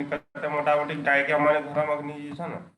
मोटामोटी गाय के हमारे घर में अग्नि जी ना।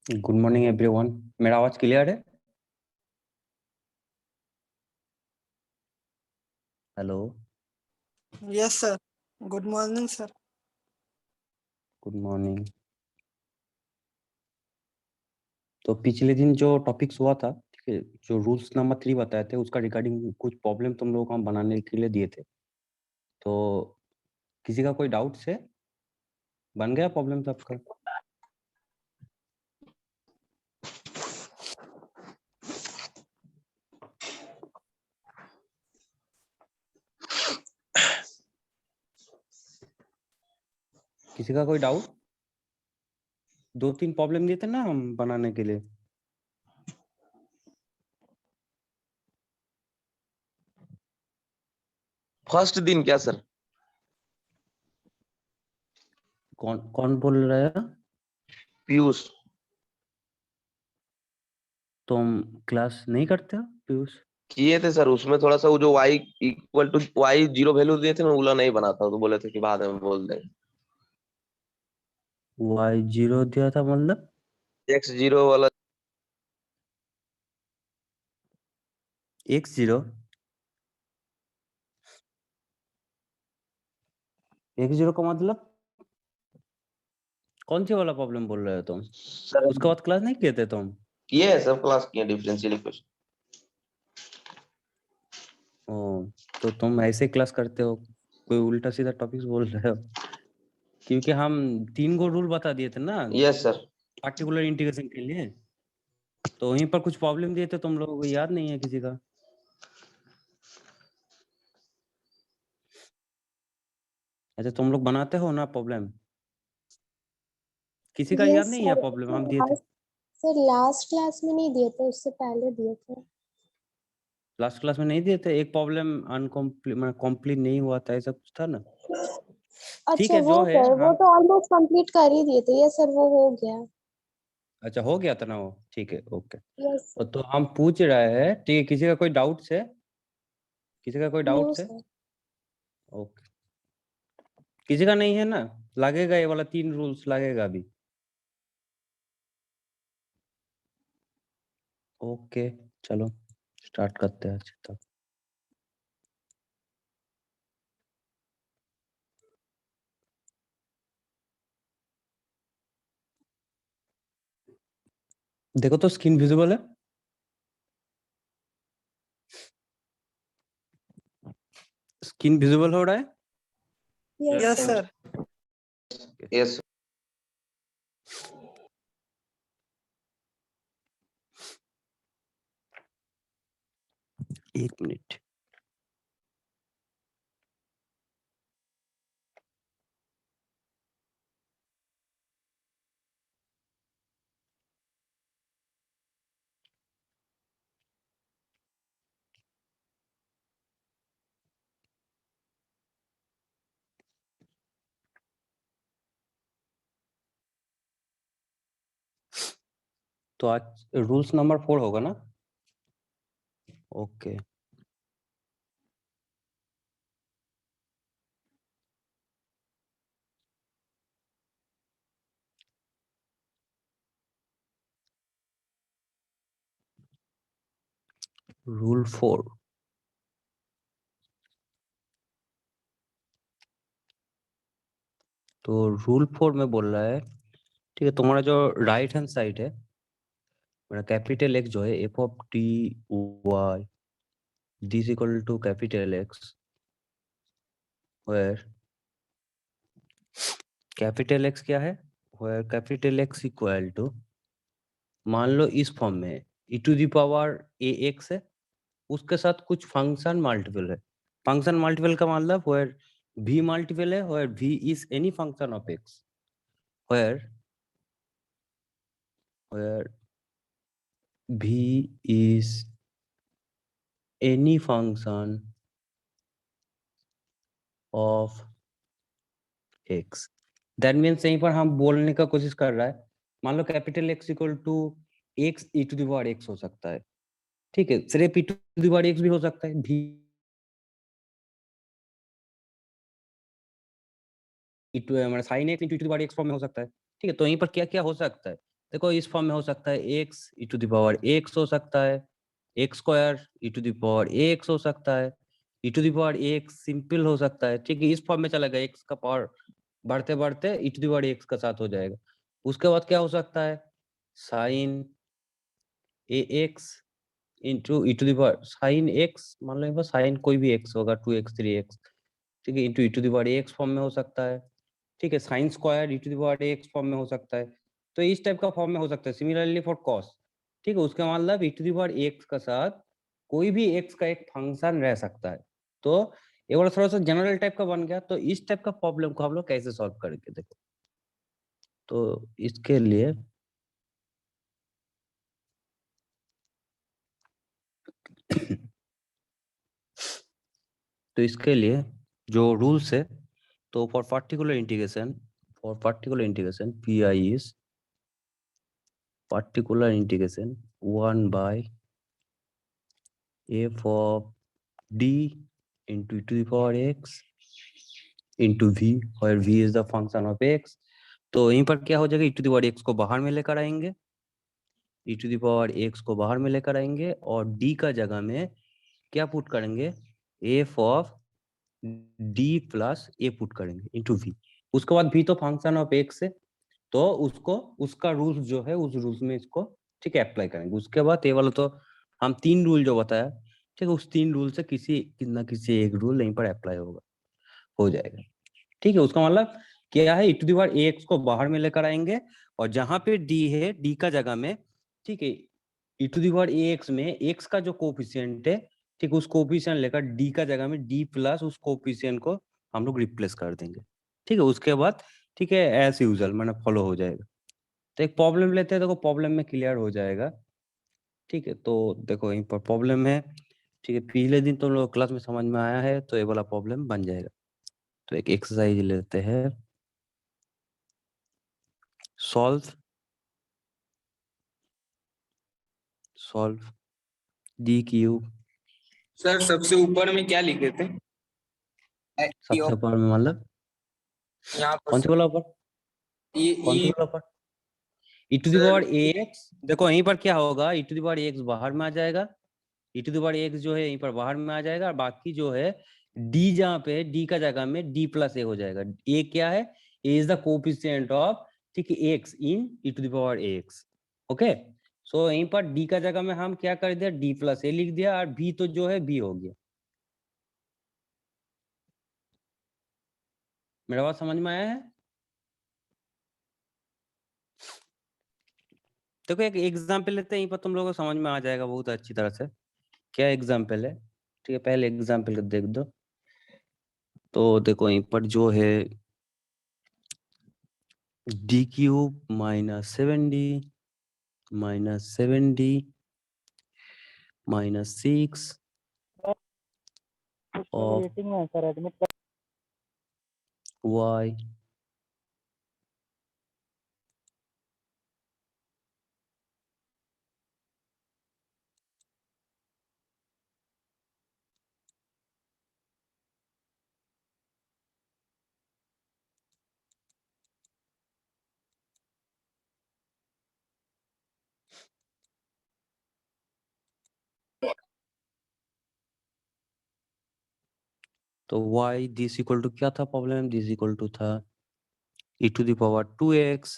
Good morning everyone. मेरा आवाज क्लियर है? Hello. Yes sir. Good morning sir. Good morning. तो पिछले दिन जो टॉपिक्स हुआ था, ठीक है, जो रूल्स नंबर 3 बताए थे उसका रिगार्डिंग कुछ प्रॉब्लम तुम लोगों को हम बनाने के लिए दिए थे। तो किसी का कोई डाउट है? बन गया प्रॉब्लम सबका? किसी का कोई डाउट? 2-3 प्रॉब्लम दिए थे ना हम बनाने के लिए। फर्स्ट दिन क्या सर? कौन कौन बोल रहा है? पीयूष। तुम क्लास नहीं करते हो पीयूष? किए थे सर, उसमें थोड़ा सा वो जो y equal to y zero value दिए थे ना, उला नहीं बना था, तो बोले थे कि बाद में बोल देंगे। y0 दिया था मतलब? x जीरो वाला। x0? x0 का मतलब कौन सी वाला प्रॉब्लम बोल रहे हो तुम? सर उसके बाद क्लास नहीं किए थे तुम? किए हैं, सब क्लास किए डिफरेंशियल इक्वेशन। ओ, तो तुम ऐसे क्लास करते हो, कोई उल्टा सीधा टॉपिक्स बोल रहे हो? क्योंकि हम 3 गो रूल बता दिए थे ना यस सर। पार्टिकुलर इंटीग्रेशन के लिए, तो वहीं पर कुछ प्रॉब्लम दिए थे, तुम लोगों को याद नहीं है किसी का? अच्छा, तुम लोग बनाते हो ना प्रॉब्लम? किसी का याद यस नहीं है सर। प्रॉब्लम हम दिए थे? सर लास्ट क्लास में नहीं दिए थे, उससे पहले दिए थे। लास्ट क्लास में नहीं दिए थे? एक प्रॉब्लम अनकम्प्लीट मतलब कंप्लीट नहीं हुआ था, ऐसा कुछ था ना? ठीक अच्छा है, वो जो है सर, वो हम। तो ऑलमोस्ट कंप्लीट कर ही दिए थे। यस सर, वो हो गया। अच्छा, हो गया था ना वो? ठीक है, ओके। Yes sir. तो हम पूछ रहे हैं, ठीक है, किसी का कोई डाउट्स है? किसी का कोई नो डाउट्स है? सर। ओके। किसी का नहीं है ना? लगेगा ये वाला 3 रूल्स लगेगा अभी। ओके, चलो स्टार्ट करते हैं आज तक। देखो तो स्क्रीन विजिबल है? स्क्रीन विजिबल हो रहा है? Yes sir. यस। एक मिनट। तो आज रूल्स नंबर 4 होगा ना? ओके। रूल 4। तो रूल 4 में बोल रहा है, ठीक है, तुम्हारा जो राइट हैंड साइड है, मेरा कैपिटल एक्स जो है F of T Y D is equal to capital X, where capital X क्या है, where capital X equal to, मान लो इस फॉर्म में e to the power a x है, उसके साथ कुछ फंक्शन मल्टीपल है। फंक्शन मल्टीपल का मतलब वेयर v मल्टीपल है, where v is any function of x, where v is any function of x। That means यहीं पर हम बोलने का कोशिश कर रहा है, मान लो capital x equal to x e to the power x हो सकता है, ठीक है, सिर्फ e to the power x भी हो सकता है, v हमारा sine x into to the power x form में हो सकता है, ठीक है। तो यहीं पर क्या क्या हो सकता है, देखो इस फॉर्म में हो सकता है x e to the power x हो सकता है, x square e to the power x हो सकता है, e to the power x simple हो सकता है, ठीक है, इस फॉर्म में चला गया, एक्स का पावर बढ़ते बढ़ते ई टू द पावर एक्स का साथ हो जाएगा। उसके बाद क्या हो सकता है, sine a x into e to the power sine x, मान लो साइन कोई भी एक्स होगा 2x 3x, ठीक है, into e to the power x form में हो सकता है, ठीक है, sine square e to the power x form में हो सकता है, तो इस टाइप का फॉर्म में हो सकता है। सिमिलरली फॉर कॉस, ठीक है, उसका मतलब ई टू द पावर एक्स का साथ कोई भी एक्स का एक फंक्शन रह सकता है। तो ये वाला थोड़ा सा जनरल टाइप का बन गया। तो इस टाइप का प्रॉब्लम को हम लोग कैसे सॉल्व करेंगे, देखो, तो इसके लिए तो इसके लिए जो रूल्स है, तो for particular integration P I is particular integration 1 by f of d into e to the power x into v, where v is the function of x। तो यहीं पर क्या हो जाएगा, e to the power x को बाहर में लेकर आएंगे, e to the power x को बाहर में लेकर आएंगे और d का जगह में क्या पुट करेंगे, f of d plus a put करेंगे इंटू v। उसके बाद v तो फंक्शन ऑफ x है, तो उसको उसका रूल जो है उस रूल्स में इसको ठीक है अप्लाई करेंगे। उसके बाद ये वाला तो हम 3 रूल जो बताया, ठीक है, उस 3 रूल से किसी ना किसी एक रूल यहीं पर अप्लाई होगा, हो जाएगा, ठीक है। उसका मतलब क्या है, e to the power ax को बाहर में लेकर आएंगे और जहां पे d है, d का जगह में, ठीक है, e to the power ax में x का जो कोफिशिएंट है, ठीक, उस कोफिशिएंट लेकर d का जगह में d प्लस उस कोफिशिएंट को हम लोग रिप्लेस कर देंगे, ठीक है। उसके बाद ठीक है एज यूजुअल मैंने फॉलो हो जाएगा। तो एक प्रॉब्लम लेते हैं, देखो प्रॉब्लम में क्लियर हो जाएगा, ठीक है। तो देखो यहीं पर प्रॉब्लम है, ठीक है, पिछले दिन तो लोग क्लास में समझ में आया है, तो ये वाला प्रॉब्लम बन जाएगा। तो एक एक्सरसाइज लेते हैं, सॉल्व डी क्यूब। सर सबसे ऊपर में क्या लिखे थे? सबसे ऊपर में मतलब यहाँ पर कौन सी वाला ऊपर, ये कौन सी वाला ऊपर, e to the sir power ax। देखो यहीं पर क्या होगा, e to the power ax बाहर में आ जाएगा, e to the power ax जो है यहीं पर बाहर में आ जाएगा, और बाकी जो है d जहाँ पे है, d का जगह में d प्लस a हो जाएगा। a क्या है, a is the coefficient of, ठीक है, x in e to the power ax, okay. So यहीं पर d का जगह में हम क्या कर दिया, d प्लस a लिख दिया, और b तो जो है b हो गया। मेरा बात समझ में आया है? देखो एक एग्जाम्पल लेते हैं, यहीं पर तुम लोगों को समझ में आ जाएगा बहुत अच्छी तरह से क्या एग्जाम्पल है, ठीक है। पहले एग्जाम्पल देख दो, तो देखो यहीं पर जो है D cube -7d -6 of y तो y दिस इक्वल टू क्या था प्रॉब्लम, दिस इक्वल टू था e to the power 2x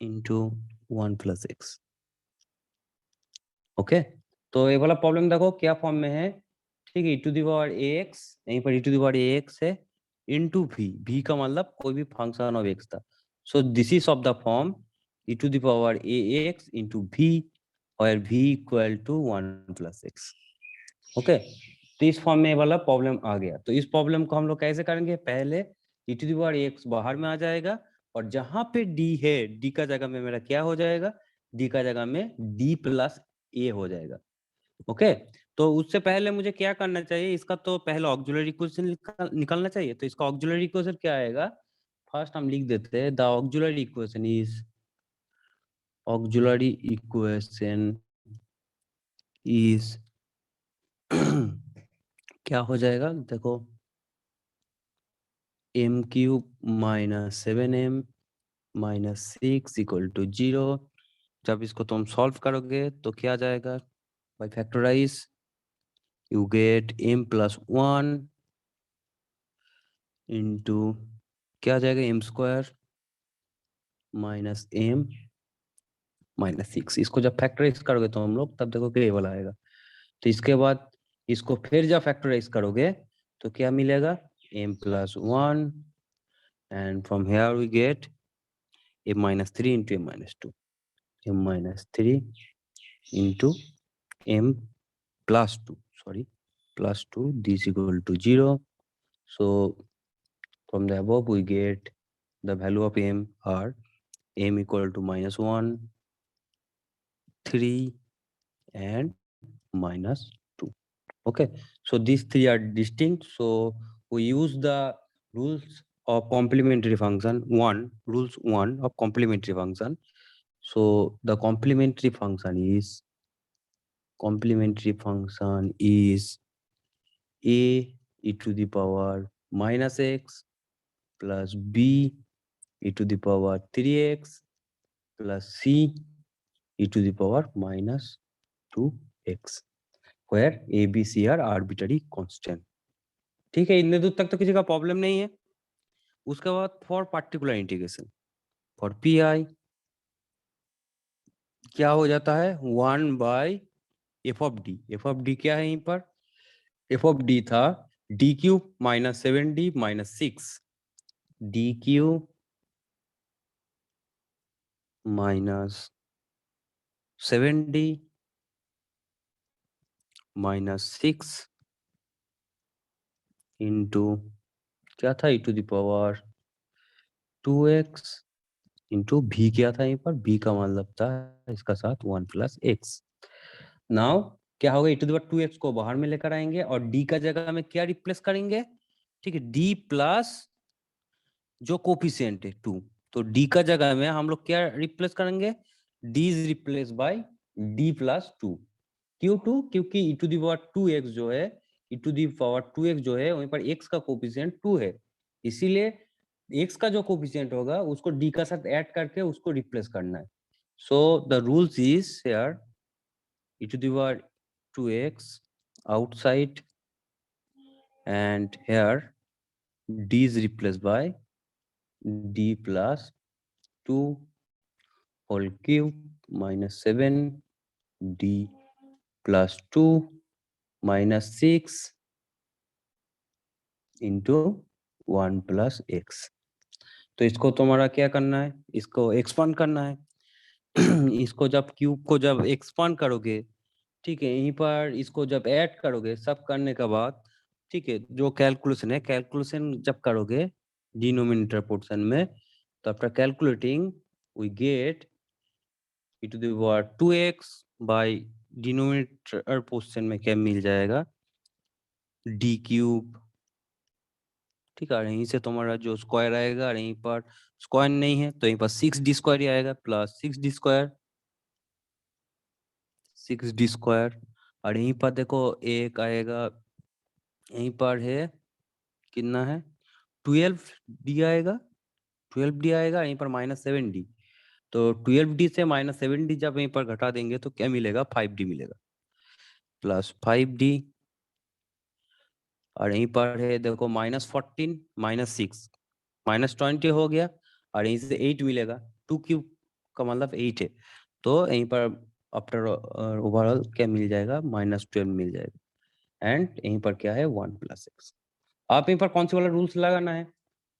into 1 plus x. Okay, तो ये वाला प्रॉब्लम देखो क्या फॉर्म में है, ठीक है, e to the power ax, यहीं पर e to the power ax है इंटू v का मतलब कोई भी फंक्शन ऑफ x था। So this is of the form e to the power ax into v और v equal to 1 plus x. Okay, तो इस फॉर्म में ये वाला प्रॉब्लम आ गया। तो इस प्रॉब्लम को हम लोग कैसे करेंगे, पहले e to the power ax बाहर में आ जाएगा और जहां पे d है, d का जगह में मेरा क्या हो जाएगा, d का जगह में d प्लस a हो जाएगा। ओके, तो उससे पहले मुझे क्या करना चाहिए, इसका तो पहले ऑक्सिलरी इक्वेशन निकालना चाहिए। तो इसका ऑक्सिलरी इक्वेशन क्या आएगा, फर्स्ट हम लिख देते हैं the auxiliary equation is, auxiliary equation is क्या हो जाएगा, देखो m cube minus 7m minus 6 equal to 0। जब इसको तुम सॉल्व करोगे तो क्या आ जाएगा, by factorize you get m plus 1 into क्या आ जाएगा m square minus m minus 6। इसको जब फैक्टराइज करोगे तो हम लोग तब देखो कि ये वाला आएगा। तो इसके बाद इसको फिर जब फैक्टराइज करोगे तो क्या मिलेगा, m plus 1 and from here we get m minus 3 into m minus 2, m minus 3 into m plus 2, sorry, plus 2, this equal to 0. So from the above we get the value of m are m equal to minus 1, 3 and minus 2. Okay, so these three are distinct. So we use the rules of complementary function, rules 1 of complementary function. So the complementary function is a e to the power minus x plus b e to the power 3x plus c e to the power minus 2x, where a, b, c are arbitrary constant. ठीक है, इतने दूर तक तो किसी का problem नहीं है। उसके बाद for particular integration, for P I क्या हो जाता है, 1 by F of D. F of D क्या है यहीं पर, एफ ऑफ डी था D cube minus 7d minus 6, D cube minus 7d minus 6 into क्या था, e to the power 2x into भी क्या था यहीं पर, b का मतलब था इसका साथ 1 प्लस एक्स। नाउ क्या होगा, ई टू द पावर 2x को बाहर में लेकर आएंगे और d का जगह में क्या रिप्लेस करेंगे, ठीक है, d प्लस जो कोफिशिएंट है 2, तो d का जगह में हम लोग क्या रिप्लेस करेंगे, d is replace by d plus 2। क्यों 2, क्योंकि ई टू द पावर 2x जो है, e to the power 2x जो है वहीं पर x का कोफिशिएंट 2 है, इसीलिए x का जो कोफिशिएंट होगा उसको d का साथ ऐड करके उसको रिप्लेस करना है। So the rules is here e to the power 2x outside and here d is replaced by d plus 2 whole cube minus 7d plus 2 minus 6 into 1 plus x। तो इसको तुम्हारा क्या करना है, इसको एक्सपांड करना है। इसको जब क्यूब को जब एक्सपांड करोगे, ठीक है, यहीं पर इसको जब ऐड करोगे सब करने के बाद, ठीक है, जो कैलकुलेशन है, कैलकुलेशन जब करोगे डिनोमिनेटर पोर्शन में, तो after calculating we get e to the power 2x by denominator portion में क्या मिल जाएगा, d क्यूब, ठीक है, यहीं से तुम्हारा जो स्क्वायर आएगा और यहीं पर स्क्वायर नहीं है तो यहीं पर 6d स्क्वायर ही आएगा plus 6d square, 6d square, और यहीं पर देखो एक आएगा, यहीं पर है कितना है 12d आएगा, 12d आएगा, यहीं पर माइनस 7d, तो 12d से माइनस 7d जब यहीं पर घटा देंगे तो क्या मिलेगा, 5d मिलेगा, प्लस 5d और यहीं पर है देखो -14 -6 -20 हो गया, और यहीं से 8 मिलेगा, 2 क्यूब का मतलब 8 है, तो यहीं पर आफ्टर ओवरऑल क्या मिल जाएगा, -12 मिल जाएगा। एंड यहीं पर क्या है 1 + x। आप यहीं पर कौन से वाला रूल्स लगाना है,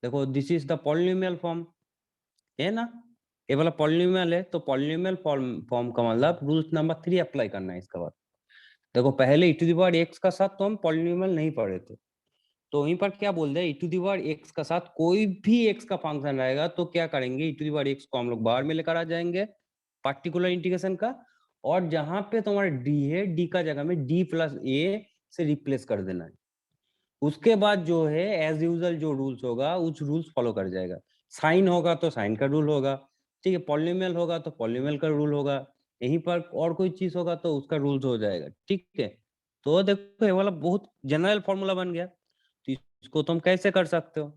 देखो this is the polynomial form है ना, ये वाला पॉलिनोमियल है, तो पॉलिनोमियल फॉर्म का मतलब रूल्स नंबर 3 अप्लाई करना है। इसके बाद देखो पहले e⁻x का साथ तो हम पॉलिनोमियल नहीं पढ़े थे, तो वहीं पर क्या बोल रहे हैं, e⁻x का साथ कोई भी x का फंक्शन रहेगा तो क्या करेंगे, e⁻x को हम लोग बाहर में लेकर आ जाएंगे पार्टिकुलर इंटीग्रेशन का, और जहां पे तुम्हारा d है, d का जगह में d + a से रिप्लेस कर देना है। उसके बाद जो है एज यूजुअल जो रूल्स होगा उस रूल्स फॉलो कर जाएगा। साइन होगा तो साइन का रूल होगा, ठीक है, पॉलिनोमियल होगा तो पॉलिनोमियल का रूल होगा, यहीं पर और कोई चीज होगा तो उसका रूल्स हो जाएगा, ठीक है। तो देखो ये वाला बहुत जनरल फॉर्मूला बन गया, तो इसको तुम कैसे कर सकते हो,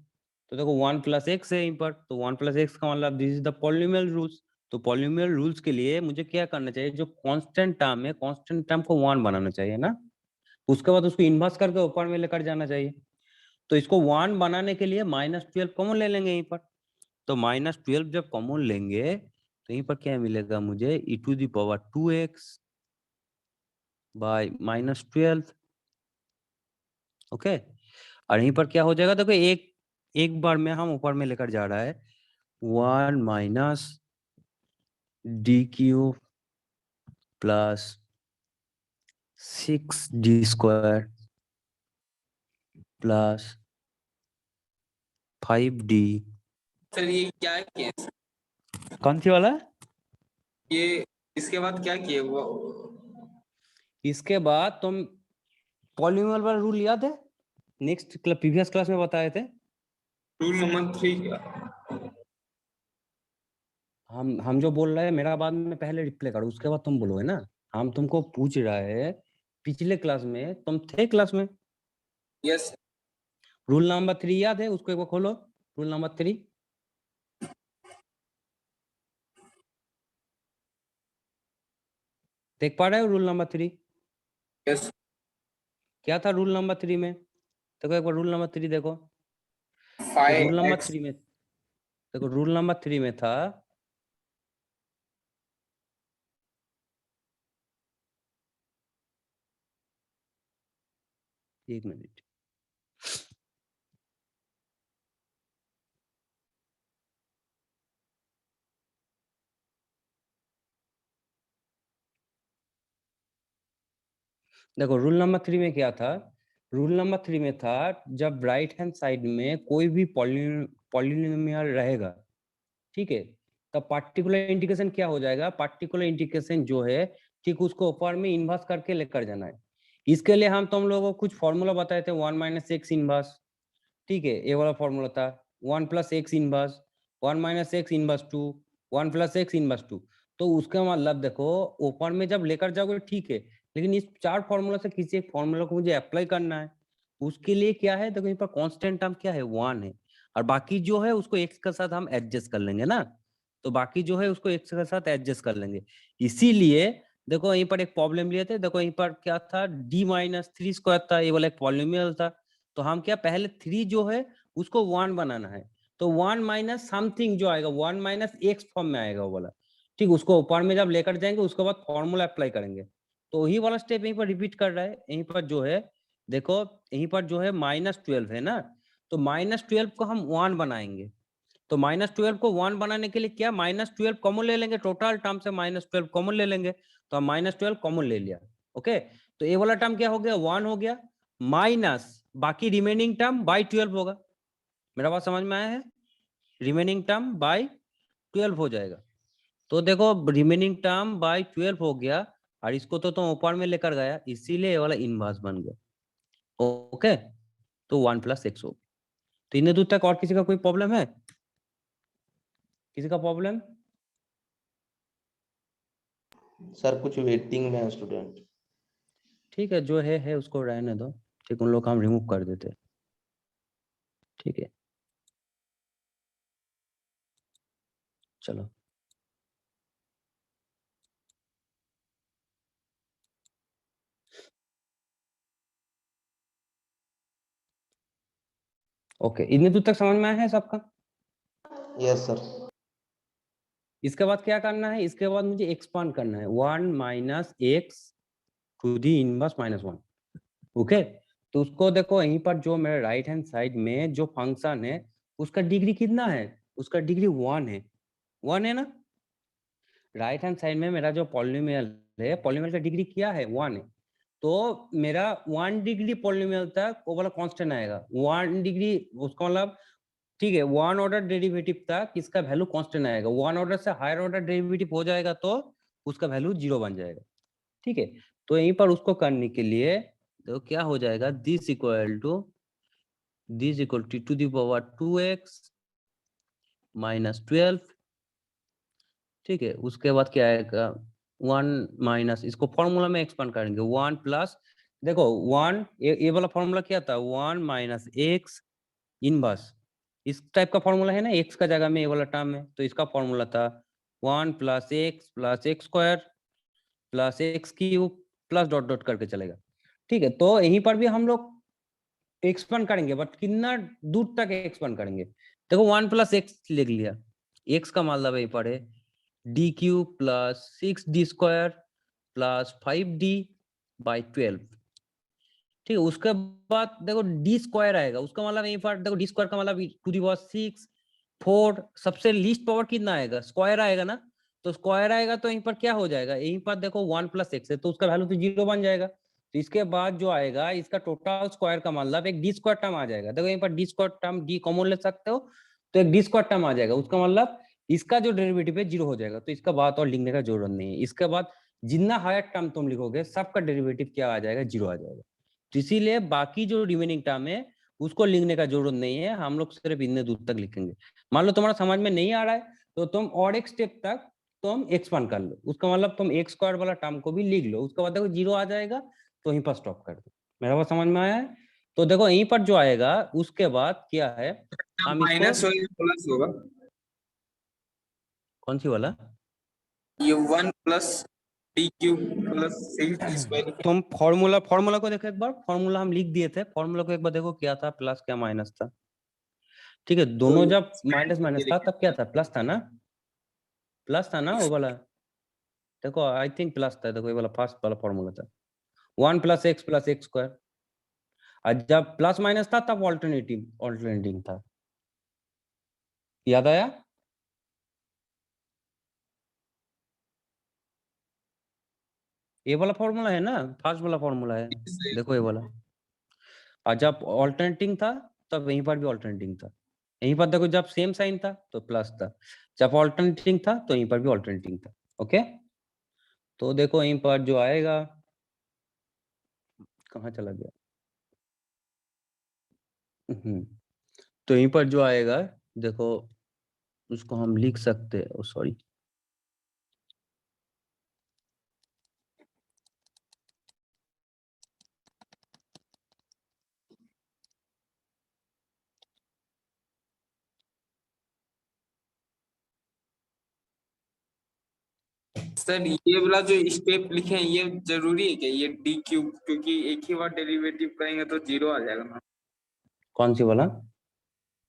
तो देखो 1 + x है यहीं पर, तो 1 + x का मतलब this is the polynomial rules. तो पॉलिनोमियल रूल्स के लिए मुझे क्या करना चाहिए, जो कांस्टेंट टर्म है कांस्टेंट टर्म को 1 बनाना चाहिए ना, उसके बाद उसको इन्वर्स करके ऊपर में लेकर जाना चाहिए। तो इसको 1 बनाने के लिए -12 कॉमन ले लेंगे यहीं पर, तो -12 जब कॉमन लेंगे तो यहीं पर क्या मिलेगा मुझे, e⁻2x / -12, ओके। और यहीं पर क्या हो जाएगा, देखो एक एक बार में हम ऊपर में लेकर जा रहा है 1 - d³ + 6d² + 5d। सर ये क्या किए सर? कौन सी वाला, ये इसके बाद क्या किए वो? इसके बाद तुम पॉलिनोमियल वाला रूल याद है, नेक्स्ट प्रीवियस क्लास में बताए थे, रूल नंबर 3 क्या? हम जो बोल रहे हैं मेरा बाद में पहले रिप्लाई करो, उसके बाद तुम बोलोगे ना। हम तुमको पूछ रहे हैं पिछले क्लास में तुम थे क्लास में, यस रूल नंबर 3 याद है, उसको एक बार खोलो, रूल नंबर 3 देख पा रहे हो, रूल नंबर 3 यस क्या था रूल नंबर 3 में, देखो एक बार रूल नंबर 3 देखो, तो रूल नंबर 5x 3 में देखो, रूल नंबर 3 में था, एक मिनट, देखो रूल नंबर 3 में क्या था, रूल नंबर 3 में था जब राइट हैंड साइड में कोई भी पॉलिनोमियल रहेगा, ठीक है, तब पार्टिकुलर इंटीग्रेशन क्या हो जाएगा, पार्टिकुलर इंटीग्रेशन जो है ठीक उसको ऊपर में इन्वर्स करके लेकर जाना है। इसके लिए हम तुम लोगों को कुछ फॉर्मूला बताए थे, 1 - x इनवर्स, ठीक है, ये वाला फॉर्मूला था 1 + x inverse, 1 - x inverse 2, 1 + x inverse 2। तो उसका मतलब देखो ऊपर में जब लेकर जाओगे ठीक है, लेकिन इस 4 फॉर्मूला से किसी एक फॉर्मूला को मुझे अप्लाई करना है, उसके लिए क्या है, देखो यहाँ पर कांस्टेंट टर्म क्या है 1 है, और बाकी जो है उसको x के साथ हम एडजस्ट कर लेंगे ना, तो बाकी जो है उसको x के साथ एडजस्ट कर लेंगे। इसीलिए देखो यहीं पर एक प्रॉब्लम लिए थे, देखो यहीं पर क्या था, d - 3² था, ये वाला एक पॉलिनोमियल था, तो हम क्या पहले 3 जो है उसको 1 बनाना है, तो 1 - समथिंग जो आएगा 1 - x फॉर्म में आएगा वो वाला, ठीक, उसको ऊपर में जब लेकर जाएंगे उसके बाद फॉर्मूला अप्लाई करेंगे, तो वही वाला स्टेप यहीं पर रिपीट कर रहा है। यहीं पर जो है देखो, यहीं पर जो है -12 है ना, तो -12 को हम 1 बनाएंगे, तो -12 को 1 बनाने के लिए क्या, -12 कॉमन ले लेंगे, टोटल टर्म से -12 कॉमन ले लेंगे, तो हम -12 कॉमन ले लिया, ओके। तो ये वाला टर्म क्या हो गया, 1 हो गया, माइनस बाकी रिमेनिंग टर्म बाई 12 होगा, मेरा बात समझ में आया है, रिमेनिंग टर्म बाई 12 हो जाएगा। तो देखो रिमेनिंग टर्म बाई 12 हो गया, और इसको तो तुम ऊपर में लेकर गया, इसीलिए ये वाला इनवर्स बन गया, ओके। तो 1 + x हो गया। तो इन्हें दूर तक और किसी का कोई प्रॉब्लम है, किसी का प्रॉब्लम, सर कुछ वेटिंग में है स्टूडेंट। ठीक है, जो है उसको रहने दो, ठीक, उन लोग को हम रिमूव कर देते हैं, ठीक है, चलो। ओके, इतने दूर तक समझ में आया है सबका? Yes sir. इसके बाद क्या करना है? इसके बाद मुझे एक्सपांड करना है 1 minus x to the inverse minus 1। Okay, तो उसको देखो यहीं पर जो मेरे राइट हैंड साइड में जो फंक्शन है उसका डिग्री कितना है? उसका डिग्री 1 है। 1 है ना? राइट हैंड साइड में मेरा जो पॉलिनोमियल है, पॉलिनोमियल का डिग्री क्या है? 1 है। तो मेरा 1 डिग्री पॉलिनोमियल तक वो वाला कांस्टेंट आएगा। 1 डिग्री उसका मतलब ठीक है, 1 ऑर्डर डेरिवेटिव तक इसका वैल्यू कांस्टेंट आएगा। 1 ऑर्डर से हायर ऑर्डर डेरिवेटिव हो जाएगा तो उसका वैल्यू 0 बन जाएगा। ठीक है, तो यहीं पर उसको करने के लिए तो क्या हो जाएगा? This equal to to the power 2x minus 12। ठीक है, उसके बाद क्या आएगा? 1 माइनस, इसको फॉर्मूला में एक्सपांड करेंगे 1 प्लस, देखो 1 ये वाला फॉर्मूला क्या था? 1 माइनस एक्स इनवर्स, इस टाइप का फॉर्मूला है ना, एक्स का जगह में ये वाला टर्म है, तो इसका फॉर्मूला था 1 plus x square plus x cube plus dot dot करके चलेगा। ठीक है, तो यहीं पर भी हम लोग एक्सपांड करेंगे, बट कितना दूर तक एक्सपांड करेंगे? देखो 1 प्लस एक्स लिख लिया, एक्स का मतलब यहीं पर है D cube plus 6d square plus 5d by 12। ठीक है, उसके बाद देखो डी स्क्वायर आएगा, उसका मतलब यहीं पर देखो डी स्क्वायर का मतलब टू दी पावर 6 4, सबसे लीस्ट पावर कितना आएगा? स्क्वायर आएगा ना, तो स्क्वायर आएगा तो यहीं पर क्या हो जाएगा? यहीं पर देखो 1 प्लस एक्स है तो उसका वैल्यू तो 0 बन जाएगा। तो इसके बाद जो आएगा इसका टोटल स्क्वायर का मतलब एक डी स्क्वायर टर्म आ जाएगा। देखो यहीं पर D square term, D common ले सकते हो तो एक डी स्क्वायर टर्म आ जाएगा, उसका मतलब इसका जो डेरिवेटिव है 0 हो जाएगा। तो इसका बात और लिखने का जरूरत नहीं है। इसके बाद जितना हायर टर्म तुम लिखोगे सबका डेरिवेटिव क्या आ जाएगा? 0 आ जाएगा। तो इसीलिए बाकी जो रिमेनिंग टर्म है उसको लिखने का जरूरत नहीं है, हम लोग सिर्फ इतने दूर तक लिखेंगे। मान लो तुम्हारा समझ में नहीं आ रहा है तो तुम और एक स्टेप तक तुम एक्सपांड कर लो, उसका मतलब तुम एक्स स्क्वायर वाला टर्म को भी लिख लो, उसके बाद देखो 0 आ जाएगा तो यहीं पर स्टॉप कर दो। मेरा बात समझ में आया है? तो देखो यहीं पर जो आएगा उसके बाद क्या है, हम इसको माइनस होगा प्लस होगा? कौन सी वाला? ये 1 plus D cube plus 6d square. तुम फॉर्मूला को देखो एक बार, फॉर्मूला हम लिख दिए थे, फॉर्मूला को एक बार देखो क्या था, प्लस क्या माइनस था। ठीक है, दोनों जब माइनस माइनस था तब क्या था? प्लस था ना, प्लस था ना वो वाला। देखो आई थिंक प्लस था, देखो ये वाला फर्स्ट वाला फॉर्मूला था 1 प्लस एक्स स्क्वायर। और जब प्लस माइनस था तब ऑल्टरनेटिंग था, याद आया? ये वाला फॉर्मूला है ना, फर्स्ट वाला फॉर्मूला है, देखो ये वाला। और जब ऑल्टरनेटिंग था तब यहीं पर भी ऑल्टरनेटिंग था। यहीं पर देखो जब सेम साइन था तो प्लस था, जब ऑल्टरनेटिंग था तो यहीं पर भी ऑल्टरनेटिंग था। ओके, तो देखो यहीं पर जो आएगा, कहाँ चला गया? तो यहीं पर जो आएगा देखो, उसको हम लिख सकते हैं, सॉरी सर ये वाला जो स्टेप लिखे हैं ये जरूरी है क्या? ये डी क्यूब, क्योंकि एक ही बार डेरिवेटिव करेंगे तो 0 आ जाएगा ना। कौन सी वाला?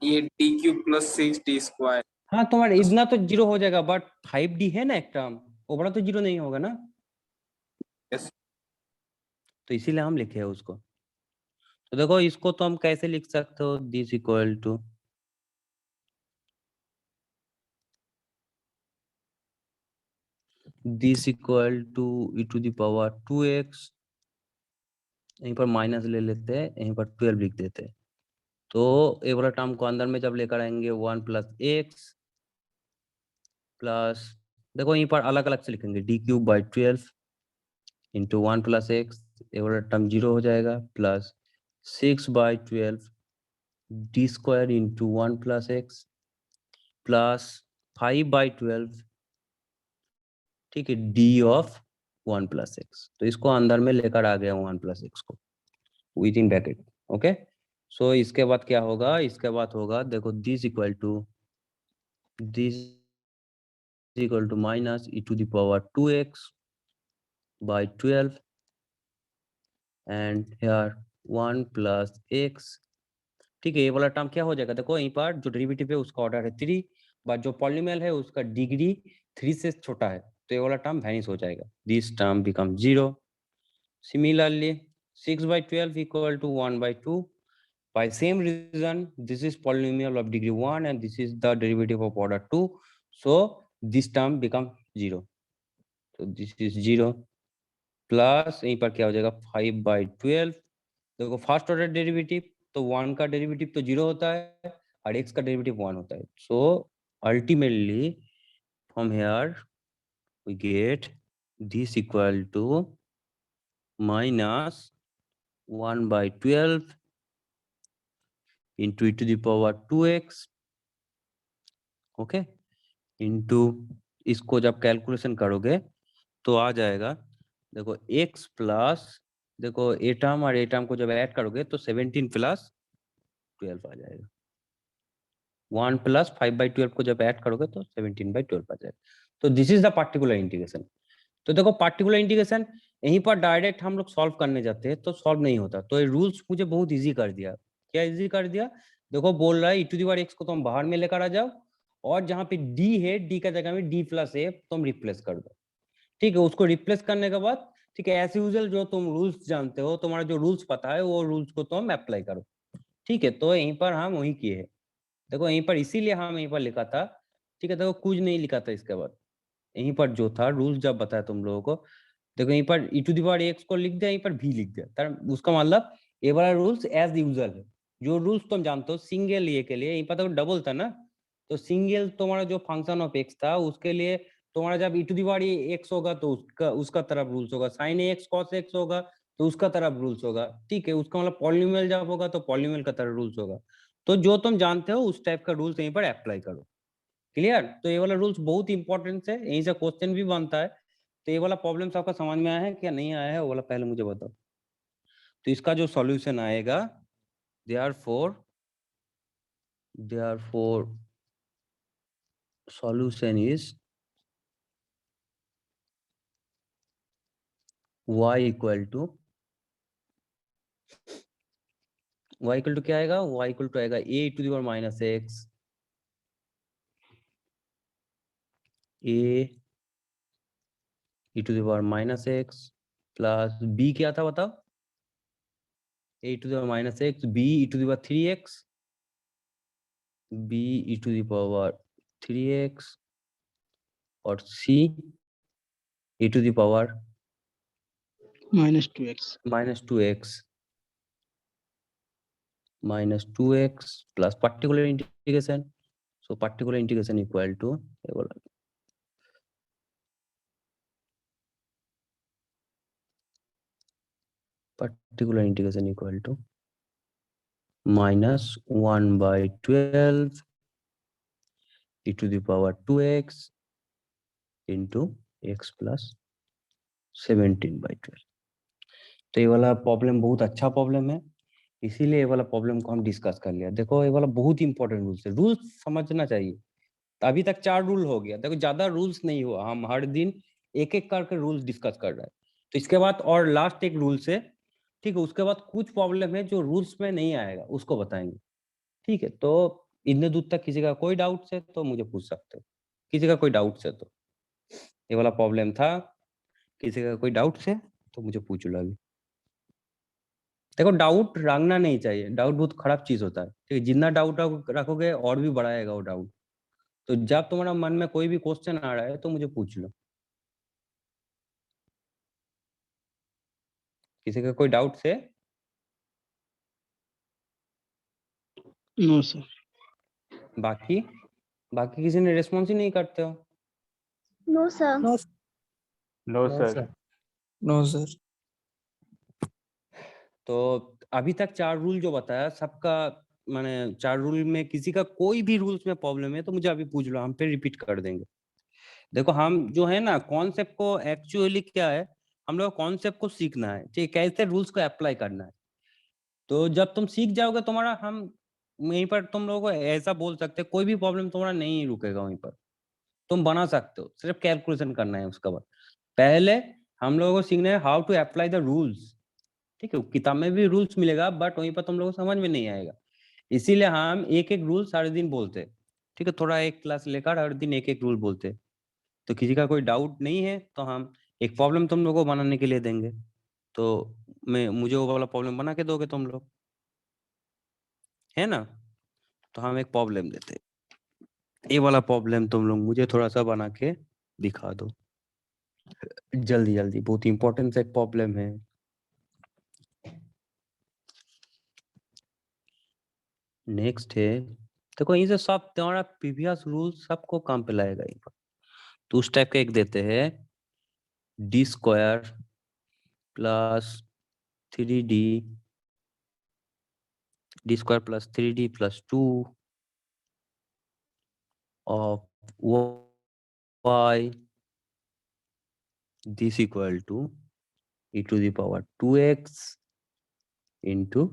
ये D cube plus 6d square. हाँ, तुम्हारा इतना तो 0 हो जाएगा, बट 5d है ना एक टर्म, वो बड़ा तो 0 नहीं होगा ना, यस। तो इसीलिए हम लिखे हैं उसको। तो देखो इसको तो हम कैसे लिख सकते हो, this equal to e to the power 2x, यहीं पर माइनस ले लेते हैं, यहीं पर 12 लिख देते हैं। तो ये वाला टर्म को अंदर में जब लेकर आएंगे 1 प्लस एक्स प्लस, देखो यहीं पर अलग अलग से लिखेंगे D cube by 12 into 1 plus x, ये वाला टर्म 0 हो जाएगा, plus 6 by 12 D square into 1 plus x plus 5 by 12, ठीक है, डी ऑफ 1 प्लस एक्स। तो इसको अंदर में लेकर आ गया 1 प्लस एक्स को within bracket. Okay, so इसके बाद क्या होगा? इसके बाद होगा देखो this equal to minus e to the power 2x by 12 and here 1 plus x, ठीक है, ये वाला टर्म क्या हो जाएगा, देखो यहीं पर जो डेरिवेटिव है उसका ऑर्डर है 3, बट जो पॉलिनोमियल है उसका डिग्री 3 से छोटा है, तो ये वाला टर्म वैनिश हो जाएगा, this term become 0। Similarly 6/12 equal to 1/2. By same reason, this is polynomial of degree 1 and this is the derivative of order 2. So this term becomes 0. So this is 0 plus यहीं पर क्या हो जाएगा 5/12। देखो first order derivative तो 1 का derivative तो 0 होता है और x का डेरिवेटिव 1 होता है। So ultimately from here we get this equal to minus 1/12 into e to the power 2x, okay, into इसको जब कैलकुलेशन करोगे तो आ जाएगा, देखो x प्लस, देखो ए टर्म और ए टर्म को जब ऐड करोगे तो 17 प्लस 12 आ जाएगा, 1 प्लस 5/12 को जब ऐड करोगे तो 17/12 आ जाएगा। तो this is the particular integration. तो देखो पार्टिकुलर इंटीग्रेशन यहीं पर डायरेक्ट हम लोग सॉल्व करने जाते हैं तो सॉल्व नहीं होता, तो ये रूल्स मुझे बहुत इजी कर दिया। क्या इजी कर दिया, देखो बोल रहा है e to the power x को तुम बाहर में लेकर आ जाओ और जहां पे d है d का जगह में d प्लस a तुम रिप्लेस कर दो, ठीक है। उसको रिप्लेस करने के बाद ठीक है एज यूजुअल जो तुम रूल्स जानते हो, तुम्हारा जो रूल्स पता है वो रूल्स को तुम अप्लाई करो, ठीक है। तो यहीं पर हम वही किए हैं, देखो यहीं पर इसीलिए हम यहीं पर लिखा था, ठीक है। देखो कुछ नहीं लिखा था इसके बाद, यहीं पर जो था रूल्स जब बताया तुम लोगों को, देखो यहीं पर e to the power x को लिख दिया, यहीं पर भी लिख दिया, उसका मतलब ये वाला रूल्स एज यूजुअल है। जो रूल्स तुम जानते हो सिंगल ए के लिए, यहीं पर तो डबल था ना, तो सिंगल तुम्हारा जो फंक्शन ऑफ x था उसके लिए तुम्हारा जब e to the power x होगा तो उसका तरफ रूल्स होगा, sin x cos x होगा तो उसका तरफ रूल्स होगा, ठीक है। उसका मतलब पॉलिनोमियल जब होगा तो पॉलिनोमियल का तरफ रूल्स होगा। तो जो तुम जानते हो उस टाइप का रूल्स यहीं पर अप्लाई करो, क्लियर। तो ये वाला रूल्स बहुत इंपॉर्टेंट है, यहीं से क्वेश्चन भी बनता है। तो ये वाला प्रॉब्लम आपका समझ में आया है क्या नहीं आया है वो वाला पहले मुझे बताओ। तो इसका जो सॉल्यूशन आएगा therefore solution is y equal to क्या आएगा, y equal to आएगा a to the power minus x, a e to the power minus x plus b क्या था बताओ, a to the power minus x, b e to the power 3x, b e to the power 3x और c e to the power minus 2x minus 2x plus particular integration. So particular integration equal to minus 1/12 e to the power 2x into x plus 17/12। तो ये वाला problem बहुत अच्छा problem है, इसीलिए ये वाला प्रॉब्लम को हम डिस्कस कर लिया। देखो ये वाला बहुत इंपॉर्टेंट रूल्स है, रूल्स समझना चाहिए। अभी तक 4 रूल हो गया, देखो ज्यादा रूल्स नहीं हुआ, हम हर दिन एक एक करके रूल्स डिस्कस कर रहे हैं। तो इसके बाद और लास्ट एक रूल्स है, ठीक है। उसके बाद कुछ प्रॉब्लम है जो रूल्स में नहीं आएगा उसको बताएंगे, ठीक है। तो इतने दूर तक किसी का कोई डाउट है तो मुझे पूछ सकते हो, किसी का कोई डाउट है तो ये वाला प्रॉब्लम था, किसी का कोई डाउट है तो मुझे पूछ लो अभी। देखो डाउट रखना नहीं चाहिए, डाउट बहुत खराब चीज होता है, ठीक है। जितना डाउट रखोगे और भी बढ़ाएगा वो डाउट। तो जब तुम्हारा मन में कोई भी क्वेश्चन आ रहा है तो मुझे पूछ लो, किसी का कोई डाउट है? No sir. बाकी किसी ने रिस्पॉन्स ही नहीं करते हो। No, sir. No, no sir. no, sir. तो अभी तक 4 रूल जो बताया सबका माने 4 रूल में किसी का कोई भी रूल्स में प्रॉब्लम है तो मुझे अभी पूछ लो, हम फिर रिपीट कर देंगे। देखो हम जो है ना कॉन्सेप्ट को एक्चुअली क्या है, हम लोग कॉन्सेप्ट को सीखना है, ठीक है, कैसे रूल्स को अप्लाई करना है। तो जब तुम सीख जाओगे तुम्हारा, हम वहीं पर तुम लोगों को ऐसा बोल सकते हैं कोई भी प्रॉब्लम तुम्हारा नहीं रुकेगा, वहीं पर तुम बना सकते हो, सिर्फ कैलकुलेशन करना है। उसके बाद पहले हम लोगों को सीखना है how to apply the rules, ठीक है। किताब में भी रूल्स मिलेगा बट वहीं पर तुम लोगों को समझ में नहीं आएगा। इसीलिए हम एक एक रूल सारे दिन बोलते, ठीक है, थोड़ा एक क्लास लेकर हर दिन एक एक रूल बोलते। तो किसी का कोई डाउट नहीं है तो हम एक प्रॉब्लम तुम लोगों को बनाने के लिए देंगे, तो मुझे वो वाला प्रॉब्लम बना के दोगे तुम लोग, है ना। तो हम एक प्रॉब्लम देते, ये वाला प्रॉब्लम तुम लोग मुझे थोड़ा सा बना के दिखा दो जल्दी जल्दी, बहुत इंपॉर्टेंट सा एक प्रॉब्लम है। नेक्स्ट है, देखो ये सब तुम्हारा प्रीवियस रूल सबको काम पे लाएगा एक बार। तो उस टाइप का एक देते हैं, D square plus 3d, D square plus 3d plus 2 of y this equal to e to the power 2x into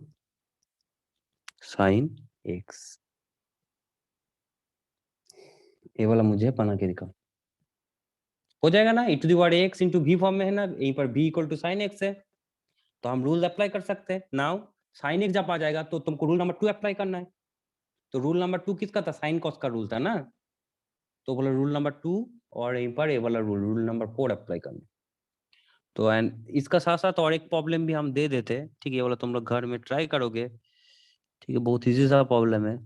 sin x। ये वाला मुझे बना के दिखाओ, हो जाएगा ना। e to the power x into v form में है ना, यहीं पर v equal to sin x है, तो हम रूल अप्लाई कर सकते हैं। नाउ sin x जब आ जाएगा तो तुमको रूल नंबर 2 अप्लाई करना है। तो रूल नंबर 2 किसका था, sin cos का रूल था ना, तो बोला रूल नंबर 2 और यहीं पर ये वाला रूल नंबर 4 अप्लाई करना। तो एंड इसका साथ साथ और एक प्रॉब्लम भी हम दे देते हैं, ठीक है, ये वाला तुम लोग घर में ट्राई करोगे, ठीक है, बहुत इजी सा प्रॉब्लम है।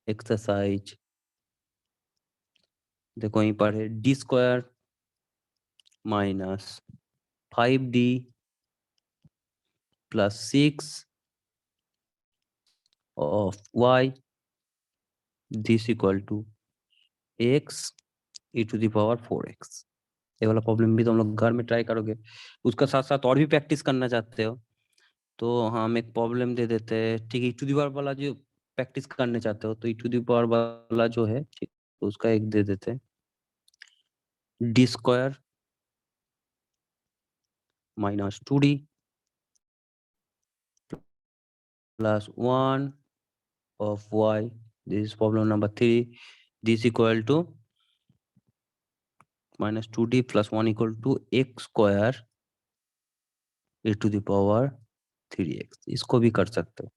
एक्सरसाइज देखो यहीं पर है, D square minus 5d plus 6 of y this equal to x e to the power 4x। ये वाला प्रॉब्लम भी तुम लोग घर में ट्राई करोगे, उसका साथ साथ और भी प्रैक्टिस करना चाहते हो तो हम एक प्रॉब्लम दे देते हैं, ठीक है। e टू द पावर वाला जो प्रैक्टिस करने चाहते हो तो e टू द पावर वाला जो है, ठीक, तो उसका एक दे देते हैं, D square minus 2d plus 1 of y, this is problem number 3, this equal to minus 2d plus 1 equal to x square e to the power 3x। इसको भी कर सकते हो,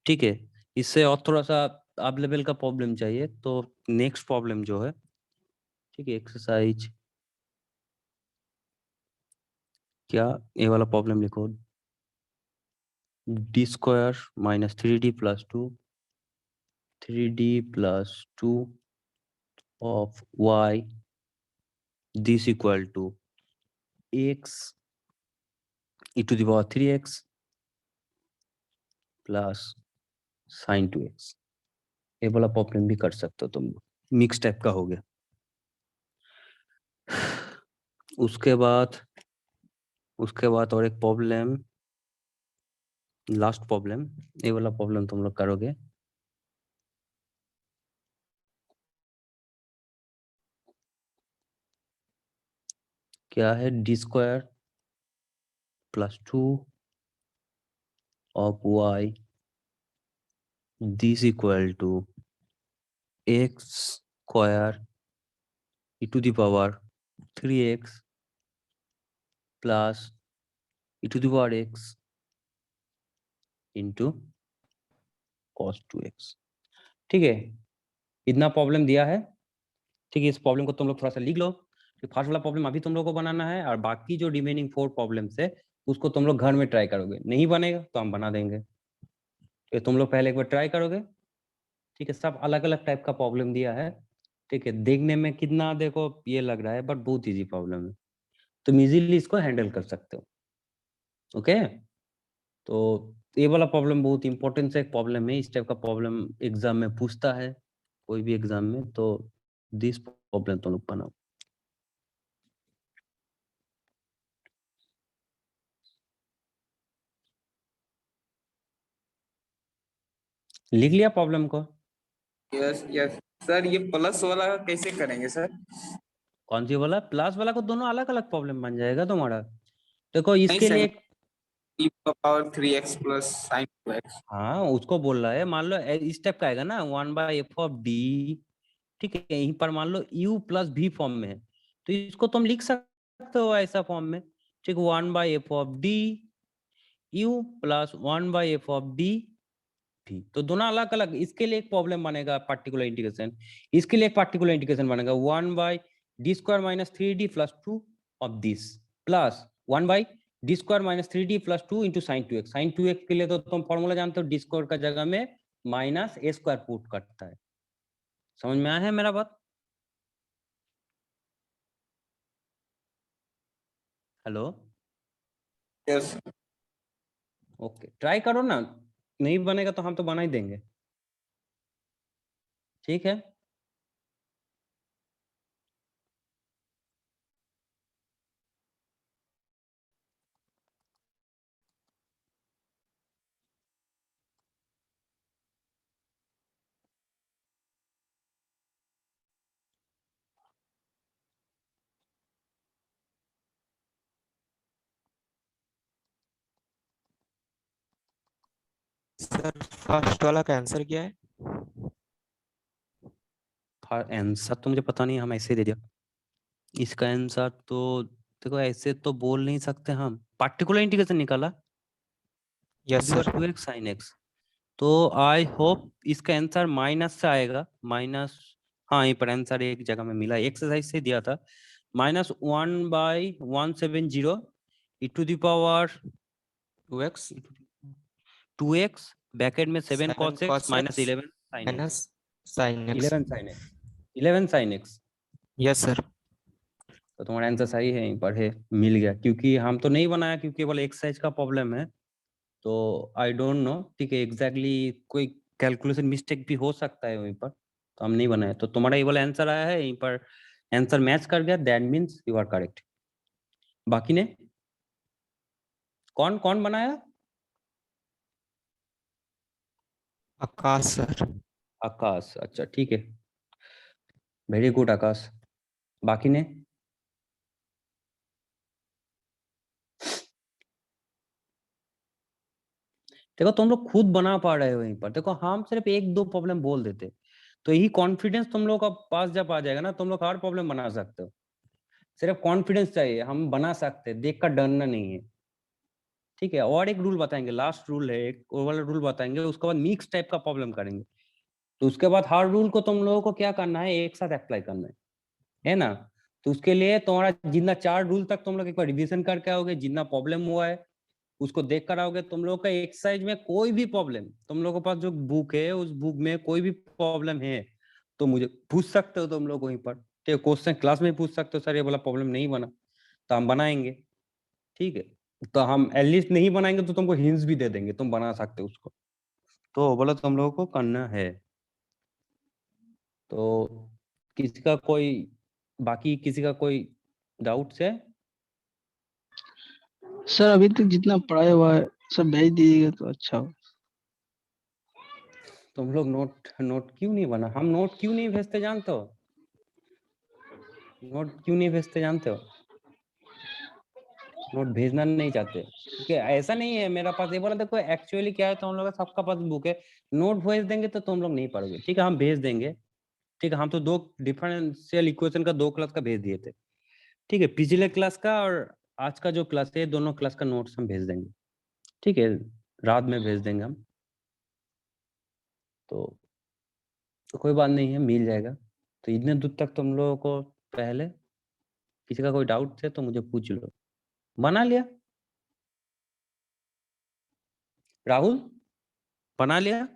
ठीक है। इससे और थोड़ा सा आप लेवल का प्रॉब्लम चाहिए तो नेक्स्ट प्रॉब्लम जो है, ठीक है, एक्सरसाइज क्या, ये वाला प्रॉब्लम लिखो, D square minus 3d plus 2 3d plus 2 of y this equal to x e to the power 3x plus sin 2x। ये वाला प्रॉब्लम भी कर सकते हो तुम लोग, मिक्स टाइप का हो गया। उसके बाद और एक प्रॉब्लम, लास्ट प्रॉब्लम, ये वाला प्रॉब्लम तुम लोग करोगे, क्या है, D square plus 2 of y this equal to x square e to the power 3x plus e to the power x into cos 2x, ठीक है। इतना प्रॉब्लम दिया है, ठीक है। इस प्रॉब्लम को तुम लोग थोड़ा सा लिख लो, फर्स्ट वाला प्रॉब्लम अभी तुम लोग को बनाना है और बाकी जो रिमेनिंग 4 प्रॉब्लम्स है उसको तुम लोग घर में ट्राई करोगे, नहीं बनेगा तो हम बना देंगे। तो तुम लोग पहले एक बार ट्राई करोगे, ठीक है। सब अलग अलग टाइप का प्रॉब्लम दिया है, ठीक है। देखने में कितना देखो ये लग रहा है बट बहुत इजी प्रॉब्लम है, तुम इजीली इसको हैंडल कर सकते हो, ओके। तो ये वाला प्रॉब्लम बहुत इंपॉर्टेंट से एक प्रॉब्लम है, इस टाइप का प्रॉब्लम एग्जाम में पूछता है, कोई भी एग्जाम में, तो दिस प्रॉब्लम तुम लोग बनाओ। लिख लिया प्रॉब्लम को? यस यस सर, ये प्लस वाला कैसे करेंगे सर? कौन सी वाला? प्लस वाला को दोनों अलग अलग प्रॉब्लम बन जाएगा तुम्हारा। देखो नहीं इसके सर, लिए e power 3x plus sin 2x। हाँ उसको बोल रहा है, मान लो इस टाइप का आएगा ना 1/f ऑफ डी, ठीक है। यहीं पर मान लो u प्लस v फॉर्म में है तो इसको तुम लिख सकते हो ऐसा फॉर्म में, ठीक। 1/f of D u plus 1/f of D भी, तो दोनों अलग अलग, इसके लिए एक प्रॉब्लम बनेगा पार्टिकुलर इंटीग्रेशन, इसके लिए एक पार्टिकुलर इंटीग्रेशन बनेगा 1/d² - 3d + 2 of this plus 1/d² - 3d + 2 × sin 2x। sin 2x के लिए तो तुम फॉर्मूला जानते हो, d² का जगह में -a² पुट करता है। समझ में आया है मेरा बात? हेलो, यस ओके, ट्राई करो ना, नहीं बनेगा तो हम तो बना ही देंगे, ठीक है। सर फर्स्ट वाला का आंसर क्या है? आंसर तो मुझे पता नहीं, हम ऐसे ही दे दिया। इसका आंसर तो देखो, ऐसे तो बोल नहीं सकते हम, पार्टिकुलर इंटीग्रेशन निकाला yes sir. 2x sin x, तो आई होप इसका आंसर माइनस से आएगा, माइनस, हाँ यहीं पर आंसर एक जगह में मिला, एक्सरसाइज से दिया था, -1/170 e⁻² 2x ब्रैकेट में 7 cos x - 11 sin x, minus sine x. 11 sin x, 11 sin x। Yes sir. तो तुम्हारा आंसर सही है, यहीं पर है, मिल गया, क्योंकि हम तो नहीं बनाया, क्योंकि केवल एक्सरसाइज का प्रॉब्लम है, तो आई डोंट नो, ठीक है, एग्जैक्टली कोई कैलकुलेशन मिस्टेक भी हो सकता है वहीं पर, तो हम नहीं बनाए, तो तुम्हारा ये वाला आंसर आया है, यहीं पर आंसर मैच कर गया, that means you are correct. बाकी ने कौन कौन बनाया? आकाश सर। आकाश, अच्छा ठीक है, वेरी गुड आकाश। बाकी ने देखो, तुम लोग खुद बना पा रहे हो वहीं पर, देखो हम सिर्फ एक दो प्रॉब्लम बोल देते, तो यही कॉन्फिडेंस तुम लोग का पास जब आ जाएगा ना, तुम लोग हर प्रॉब्लम बना सकते हो, सिर्फ कॉन्फिडेंस चाहिए, हम बना सकते हैं, देख कर डरना नहीं है, ठीक है। और एक रूल बताएंगे, लास्ट रूल है, एक वो वाला रूल बताएंगे, उसके बाद मिक्स टाइप का प्रॉब्लम करेंगे, तो उसके बाद हर रूल को तुम लोगों को क्या करना है, एक साथ अप्लाई करना है ना। तो उसके लिए तुम्हारा जितना 4 रूल तक तुम लोग एक बार रिवीजन करके आओगे, जितना प्रॉब्लम हुआ है उसको देख कर आओगे, तुम लोग का एक्सरसाइज में कोई भी प्रॉब्लम, तुम लोगों के पास जो बुक है उस बुक में कोई भी प्रॉब्लम है तो मुझे पूछ सकते हो तुम लोग वहीं पर, ठीक है, क्वेश्चन क्लास में पूछ सकते हो, सर ये वाला प्रॉब्लम नहीं बना, तो हम बनाएंगे, ठीक है। तो हम एटलीस्ट नहीं बनाएंगे तो तुमको हिंट्स भी दे देंगे, तुम बना सकते हो उसको, तो बोला तुम लोगों को करना है। तो किसी का कोई, बाकी किसी का कोई डाउट्स है? सर अभी तक जितना पढ़ाया हुआ है सब भेज दीजिएगा तो अच्छा हो। तुम लोग नोट नोट क्यों नहीं बना, हम नोट क्यों नहीं भेजते जानते हो, नोट क्यों नहीं भेजते जानते हो, नोट भेजना नहीं चाहते, ठीक है, ऐसा नहीं है मेरा पास ये बोला, देखो एक्चुअली क्या है, तुम लोग का सबका पास बुक है, नोट भेज देंगे तो तुम लोग नहीं पढ़ोगे, ठीक है, हम भेज देंगे, ठीक है, हम तो 2 डिफरेंशियल इक्वेशन का 2 क्लास का भेज दिए थे, ठीक है, पिछले क्लास का और आज का जो क्लास है, दोनों क्लास का नोट्स हम भेज देंगे, ठीक है, रात में भेज देंगे हम, तो कोई बात नहीं है, मिल जाएगा। तो इतने दूर तक तुम लोगों को पहले किसी का कोई डाउट है तो मुझे पूछ लो। बना लिया राहुल, बना लिया?